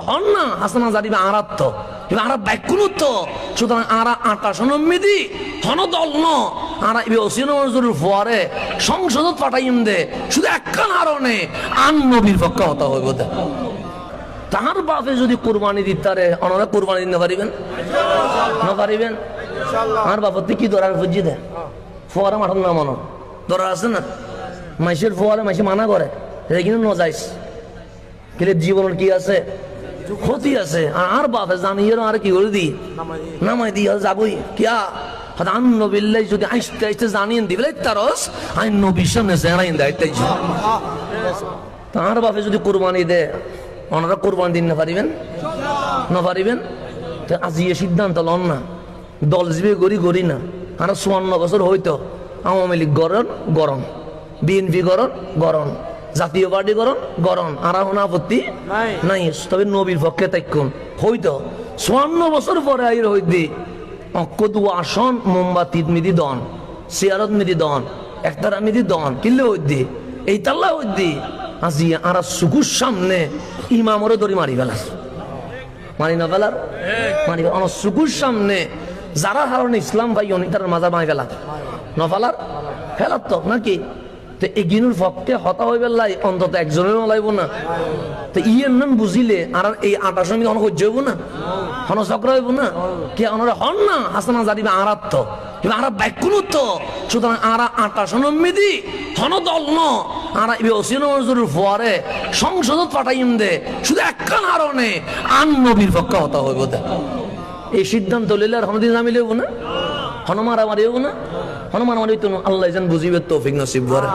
হন না হাসানা জারিবে আরাত্ত আরা ব্যাকুনুত্ব সুতরাং আরা 28 মিদি হন দল ন আরা ইবে ওসিন মজুরের ফোয়ারে সংসদত পাঠাইম দে শুধু একখান হারণে আন নবীর পক্ষে হতা হইব দে তাহার বাপে যদি কুরবানি দিতারে অনরা কুরবানি দিতে পারিবেন না পারিবেন আর বাপতে কি দরার বুঝি দে ফোয়ারা মাঠন না মানো দরার আছে না মাইসের ফোয়ারে মাইসে মানা করে এটা কিন্তু ন যাইস কিন্তু জীবনের কি আছে ক্ষতি আছে আর বাপে জানিয়ে আর কি করে দি নামাই দিয়ে যাবই কিয়া আন নবিল্লাই যদি আইসতে আইসতে জানিয়ে দিবে তারস আইন নবীর সামনে জেনাইন দেয় তার বাপে যদি কুরবানি দে ওনারা কোরবানি দিন না পারিবেন না পারিবেন তো আজ ইয়ে সিদ্ধান্ত লন না দল জিবে গড়ি না আর 54 বছর হইতো আওয়ামী লীগ গরম বিএনপি গরম জাতীয় পার্টি গরম আর এখন আপত্তি নাই তবে নবীর পক্ষে তাইকুন হইতো 54 বছর পরে আইর হইতি অক্কদু আসন মোমবাতিত মিদি দন চেয়ারত মিদি দন একতারা মিদি দন কিনলে হইতি এই তাল্লা হইতি আজি আর সুকুর সামনে ইমামরে দড়ি মারি ফেলার মারি না ফেলার মারি আমার সুকুর সামনে যারা কারণে ইসলাম ভাই তার মাজার মারি ফেলা না ফেলার ফেলার তো নাকি তো এগিনুর পক্ষে হতা হয়ে পেলাই অন্তত একজনের নলাইব না তো ইয়ের নাম বুঝিলে আর এই 28 মিনিট সহ্য হইব না হন চক্র হইব না কে ওনারা হন না হাসানা জারিবে আরাত্ত আরা ব্যাকুনুত্ব সুতরাং আরা 28 মিদি হন দল ন আরা ইবে ওসিন মজুরের ফোয়ারে সংসদত পাঠাইম দে শুধু একখান হারণে আন নবীর পক্ষে হতা হইব দে এই সিদ্ধান্ত লইলে আর হনদিন আমি লইব না হন মারামারি হইব না হন মারামারি তো আল্লাহ জান বুঝিবে তৌফিক নসিব করে